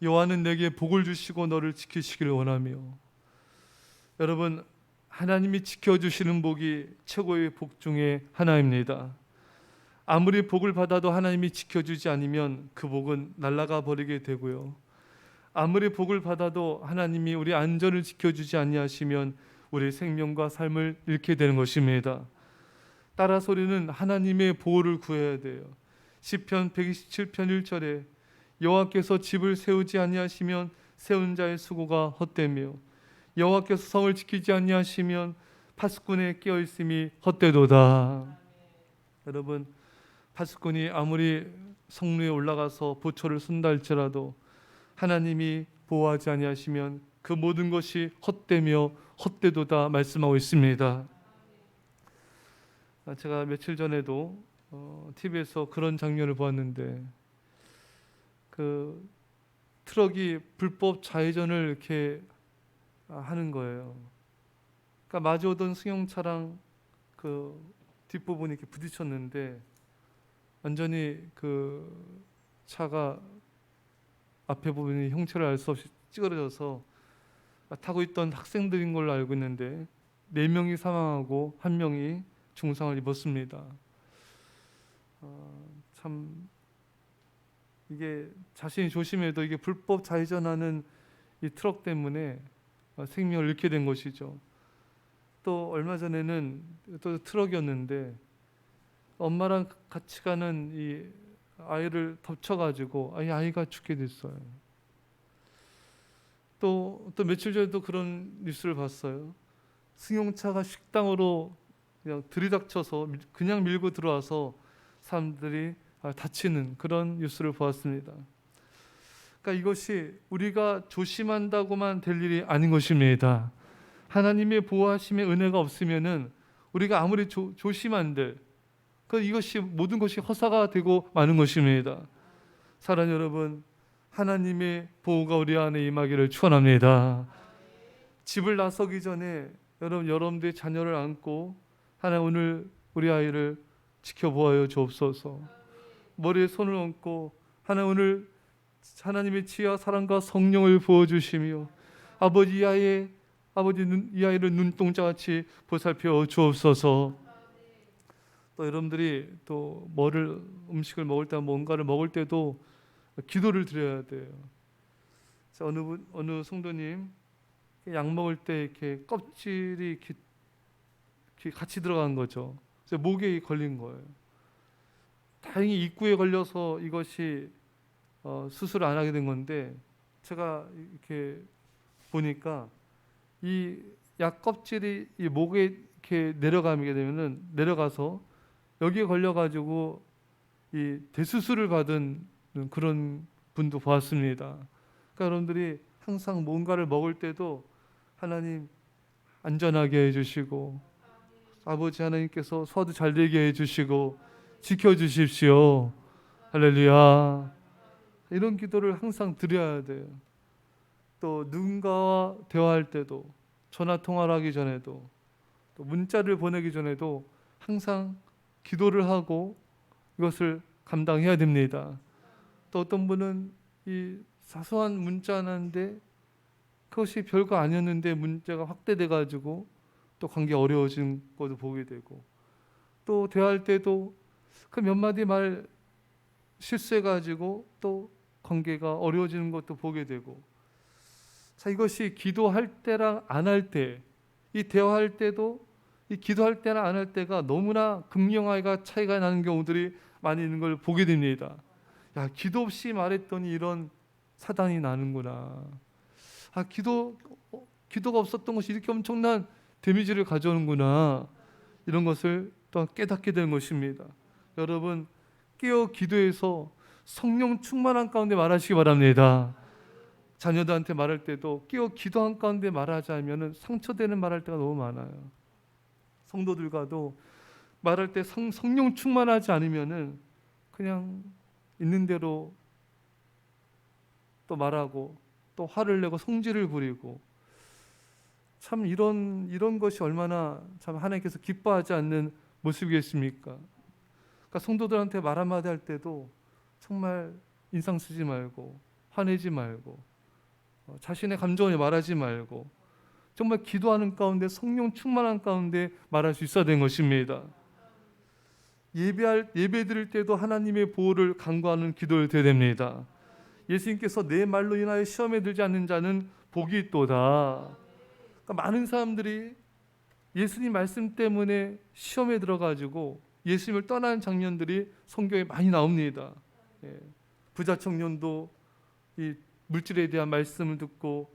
여호와는 내게 복을 주시고 너를 지키시기를 원하며. 여러분, 하나님이 지켜주시는 복이 최고의 복 중에 하나입니다. 아무리 복을 받아도 하나님이 지켜주지 않으면 그 복은 날아가 버리게 되고요. 아무리 복을 받아도 하나님이 우리 안전을 지켜주지 아니하시면 우리 생명과 삶을 잃게 되는 것입니다. 따라서 우리는 하나님의 보호를 구해야 돼요. 시편 127편 1절에 여호와께서 집을 세우지 아니하시면 세운 자의 수고가 헛되며 여호와께서 성을 지키지 아니하시면 파수꾼의 깨어 있음이 헛되도다. 여러분, 파수꾼이 아무리 성루에 올라가서 보초를 쏜다 할지라도 하나님이 보호하지 아니하시면 그 모든 것이 헛되며 헛되도다 말씀하고 있습니다. 제가 며칠 전에도 TV에서 그런 장면을 보았는데, 그 트럭이 불법 좌회전을 이렇게 하는 거예요. 그러니까 마주오던 승용차랑 그 뒷부분이 이렇게 부딪혔는데 완전히 그 차가 앞에 부분이 형체를 알 수 없이 찌그러져서 타고 있던 학생들인 걸로 알고 있는데 4명이 사망하고 1명이 중상을 입었습니다. 참 이게 자신이 조심해도 이게 불법 좌회전하는 이 트럭 때문에 생명을 잃게 된 것이죠. 또 얼마 전에는 또 트럭이었는데 엄마랑 같이 가는 이 아이를 덮쳐가지고 아이가 죽게 됐어요. 또 며칠 전에도 그런 뉴스를 봤어요. 승용차가 식당으로 그냥 들이닥쳐서 그냥 밀고 들어와서 사람들이 다치는 그런 뉴스를 보았습니다. 그러니까 이것이 우리가 조심한다고만 될 일이 아닌 것입니다. 하나님의 보호하심의 은혜가 없으면은 우리가 아무리 조심한들 이것이 모든 것이 허사가 되고 마는 것입니다. 사랑하는 여러분, 하나님의 보호가 우리 안에 임하기를 축원합니다. 집을 나서기 전에 여러분들의 자녀를 안고 하나님 오늘 우리 아이를 지켜보아요 주옵소서. 머리에 손을 얹고 하나님 오늘 하나님의 지혜와 사랑과 성령을 부어주시며 아버지 이 아이를 눈동자같이 보살펴 주옵소서. 또 여러분들이 또 음식을 먹을 때 뭔가를 먹을 때도 기도를 드려야 돼요. 어느 성도님 약 먹을 때 이렇게 껍질이 이렇게 같이 들어간 거죠. 그래서 목에 걸린 거예요. 다행히 입구에 걸려서 이것이 수술을 안 하게 된 건데, 제가 이렇게 보니까 이 약 껍질이 이 목에 이렇게 내려가서 여기에 걸려가지고 이 대수술을 받은 그런 분도 보았습니다. 그러니까 여러분들이 항상 뭔가를 먹을 때도 하나님 안전하게 해주시고 아버지 하나님께서 소화도 잘 되게 해주시고 지켜주십시오. 할렐루야. 이런 기도를 항상 드려야 돼요. 또 누군가와 대화할 때도, 전화 통화를 하기 전에도, 또 문자를 보내기 전에도 항상 기도를 하고 이것을 감당해야 됩니다. 또 어떤 분은 이 사소한 문자 하나인데 그것이 별거 아니었는데 문제가 확대돼 가지고 또 관계 어려워진 것도 보게 되고, 또 대화할 때도 그 몇 마디 말 실수해 가지고 또 관계가 어려워지는 것도 보게 되고. 자, 이것이 기도할 때랑 안 할 때, 이 대화할 때도 이 기도할 때나 안 할 때가 너무나 극명하게 차이가 나는 경우들이 많이 있는 걸 보게 됩니다. 야, 기도 없이 말했더니 이런 사단이 나는구나. 기도가 없었던 것이 이렇게 엄청난 데미지를 가져오는구나. 이런 것을 또 깨닫게 되는 것입니다. 여러분, 깨어 기도해서 성령 충만한 가운데 말하시기 바랍니다. 자녀들한테 말할 때도 깨어 기도한 가운데 말하자면 상처되는 말할 때가 너무 많아요. 성도들과도 말할 때 성령 충만하지 않으면은 그냥 있는 대로 또 말하고 또 화를 내고 성질을 부리고, 참 이런 것이 얼마나 참 하나님께서 기뻐하지 않는 모습이겠습니까? 그러니까 성도들한테 말 한마디 할 때도 정말 인상 쓰지 말고 화내지 말고 자신의 감정을 말하지 말고 정말 기도하는 가운데 성령 충만한 가운데 말할 수 있어야 되는 것입니다. 예배 드릴 때도 하나님의 보호를 간구하는 기도를 드려야 됩니다. 예수님께서 내 말로 인하여 시험에 들지 않는 자는 복이 있도다. 그러니까 많은 사람들이 예수님 말씀 때문에 시험에 들어가지고 예수님을 떠나는 장면들이 성경에 많이 나옵니다. 부자 청년도 이 물질에 대한 말씀을 듣고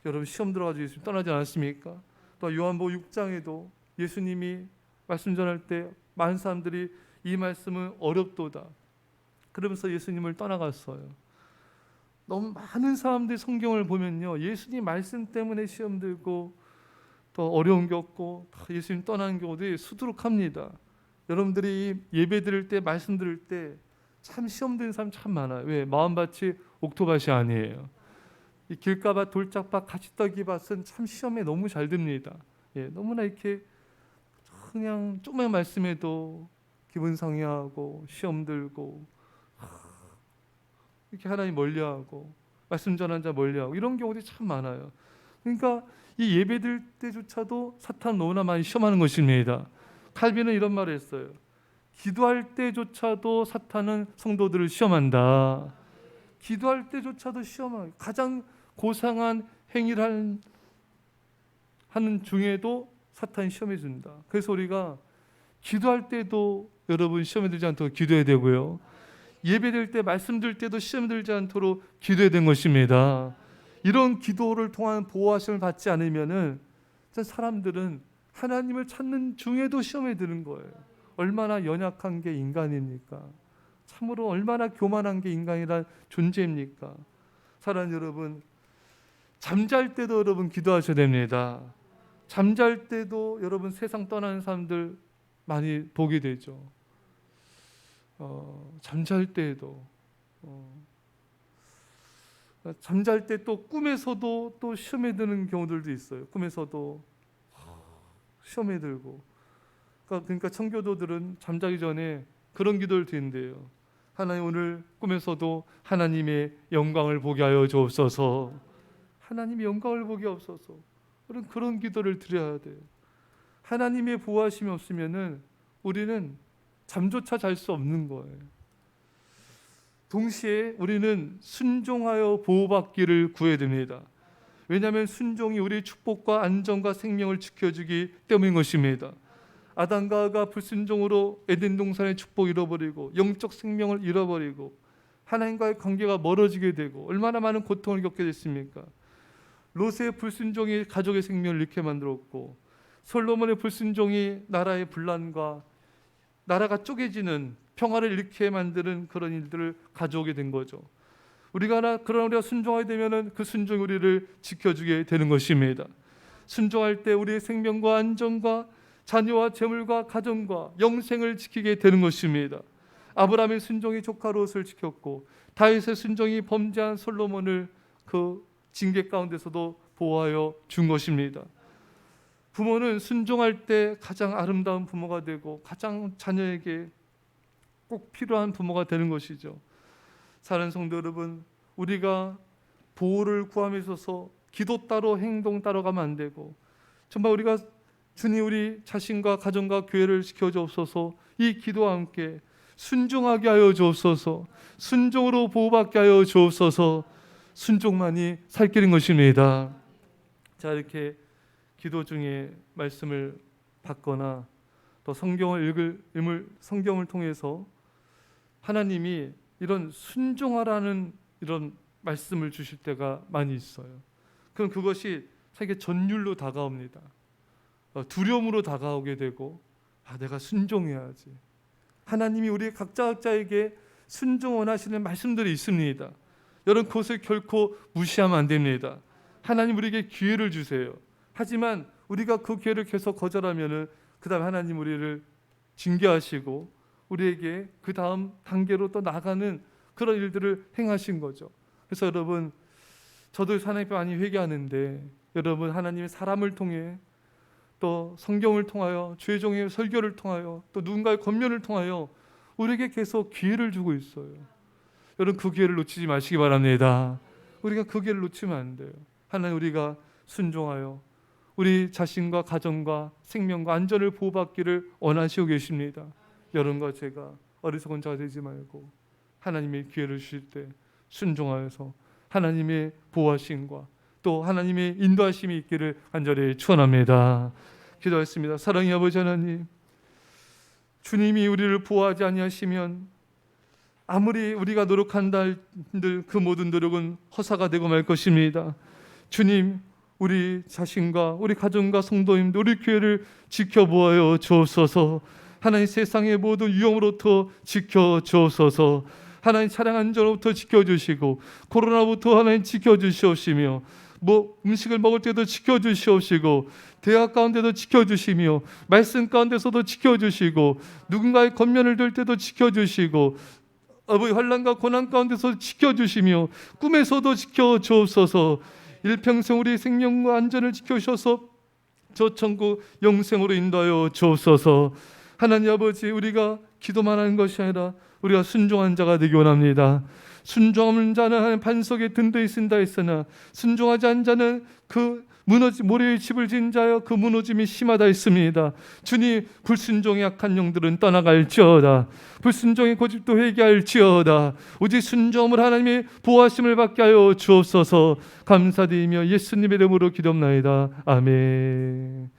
여러분 시험 들어가지고 예수님 떠나지 않았습니까? 또 요한복음 6장에도 예수님이 말씀 전할 때 많은 사람들이 이 말씀은 어렵도다 그러면서 예수님을 떠나갔어요. 너무 많은 사람들이 성경을 보면요, 예수님 말씀 때문에 시험 들고 또 어려움 겪고 예수님 떠나는 경우들이 수두룩합니다. 여러분들이 예배 드릴 때 말씀 들을 때 참 시험 드는 사람 참 많아요. 왜? 마음밭이 옥토밭이 아니에요. 이 길가밭, 돌짝밭, 가시떡이밭은 참 시험에 너무 잘 듭니다. 너무나 이렇게 그냥 조금만 말씀해도 기분 상해하고 시험 들고 이렇게 하나님 멀리하고 말씀 전하는 자 멀리하고 이런 경우들이 참 많아요. 그러니까 이 예배 드릴 때조차도 사탄 너무나 많이 시험하는 것입니다. 칼빈은 이런 말을 했어요. 기도할 때조차도 사탄은 성도들을 시험한다. 기도할 때조차도 시험하고 가장 고상한 행위를 하는 중에도 사탄이 시험해 준다. 그래서 우리가 기도할 때도 여러분 시험에 들지 않도록 기도해야 되고요. 예배될 때 말씀 드릴 때도 시험에 들지 않도록 기도해야 되는 것입니다. 이런 기도를 통한 보호하심을 받지 않으면은 사람들은 하나님을 찾는 중에도 시험에 드는 거예요. 얼마나 연약한 게 인간입니까? 참으로 얼마나 교만한 게 인간이란 존재입니까? 사랑하는 여러분, 잠잘 때도 여러분 기도하셔야 됩니다. 잠잘 때도 여러분 세상 떠나는 사람들 많이 보게 되죠. 잠잘 때에도 잠잘 때 또 꿈에서도 또 시험에 드는 경우들도 있어요. 꿈에서도 시험에 들고 그러니까 청교도들은 잠자기 전에 그런 기도를 드린대요. 하나님, 오늘 꿈에서도 하나님의 영광을 보게 하여 주옵소서. 하나님의 영광을 보게 하옵소서. 그런 기도를 드려야 돼요. 하나님의 보호하심이 없으면은 우리는 잠조차 잘 수 없는 거예요. 동시에 우리는 순종하여 보호받기를 구해야 됩니다. 왜냐하면 순종이 우리의 축복과 안전과 생명을 지켜주기 때문인 것입니다. 아담과 하와가 불순종으로 에덴 동산의 축복을 잃어버리고 영적 생명을 잃어버리고 하나님과의 관계가 멀어지게 되고 얼마나 많은 고통을 겪게 됐습니까? 롯의 불순종이 가족의 생명을 잃게 만들었고 솔로몬의 불순종이 나라의 분란과 나라가 쪼개지는 평화를 잃게 만드는 그런 일들을 가져오게 된 거죠. 우리가 순종하게 되면은 그 순종이 우리를 지켜주게 되는 것입니다. 순종할 때 우리의 생명과 안전과 자녀와 재물과 가정과 영생을 지키게 되는 것입니다. 아브라함의 순종이 조카 롯을 지켰고 다윗의 순종이 범죄한 솔로몬을 그 징계 가운데서도 보호하여 준 것입니다. 부모는 순종할 때 가장 아름다운 부모가 되고 가장 자녀에게 꼭 필요한 부모가 되는 것이죠. 사랑하는 성도 여러분, 우리가 보호를 구함에 있어서 기도 따로 행동 따로 가면 안 되고 정말 우리가 주님 우리 자신과 가정과 교회를 지켜주옵소서. 이 기도와 함께 순종하게 하여 주옵소서. 순종으로 보호받게 하여 주옵소서. 순종만이 살 길인 것입니다. 자, 이렇게 기도 중에 말씀을 받거나 또 성경을 성경을 통해서 하나님이 이런 순종하라는 이런 말씀을 주실 때가 많이 있어요. 그럼 그것이 자기의 전율로 다가옵니다. 두려움으로 다가오게 되고 내가 순종해야지. 하나님이 우리 각자에게 순종 원하시는 말씀들이 있습니다. 여러분 그것을 결코 무시하면 안 됩니다. 하나님 우리에게 기회를 주세요. 하지만 우리가 그 기회를 계속 거절하면은 그 다음에 하나님 우리를 징계하시고 우리에게 그 다음 단계로 또 나가는 그런 일들을 행하신 거죠. 그래서 여러분 저도 하나님 앞에 많이 회개하는데 여러분 하나님의 사람을 통해 또 성경을 통하여 주의 종의 설교를 통하여 또 누군가의 권면을 통하여 우리에게 계속 기회를 주고 있어요. 여러분 그 기회를 놓치지 마시기 바랍니다. 우리가 그 길을 놓치면 안 돼요. 하나님, 우리가 순종하여 우리 자신과 가정과 생명과 안전을 보호받기를 원하시고 계십니다. 여러분과 제가 어리석은 자가 되지 말고 하나님의 기회를 주실 때 순종하여서 하나님의 보호하심과 또 하나님의 인도하심이 있기를 간절히 축원합니다. 기도하겠습니다. 사랑의 아버지 하나님, 주님이 우리를 보호하지 아니하시면 아무리 우리가 노력한다 한들 그 모든 노력은 허사가 되고 말 것입니다. 주님, 우리 자신과 우리 가정과 성도님들, 우리 교회를 지켜보아요 주옵소서. 하나님, 세상의 모든 위험으로부터 지켜주옵소서. 하나님, 차량 안전으로부터 지켜주시고 코로나부터 하나님 지켜주시옵시며 음식을 먹을 때도 지켜주시옵시고 대학 가운데도 지켜주시며 말씀 가운데서도 지켜주시고 누군가의 겉면을 들 때도 지켜주시고 아버지 환난과 고난 가운데서 지켜주시며 꿈에서도 지켜주옵소서. 일평생 우리 생명과 안전을 지켜주셔서 저 천국 영생으로 인도하여 주옵소서. 하나님 아버지, 우리가 기도만 하는 것이 아니라 우리가 순종한 자가 되기 원합니다. 순종하는 자는 하나님 반석에 든든히 쓴다 했으나 순종하지 않은 자는 그 모래의 집을 지은 자여 그 무너짐이 심하다 했습니다. 주님, 불순종의 악한 영들은 떠나갈지어다. 불순종의 고집도 회개할지어다. 오직 순종을 하나님의 보호하심을 받게 하여 주옵소서. 감사드리며 예수님의 이름으로 기도합나이다. 아멘.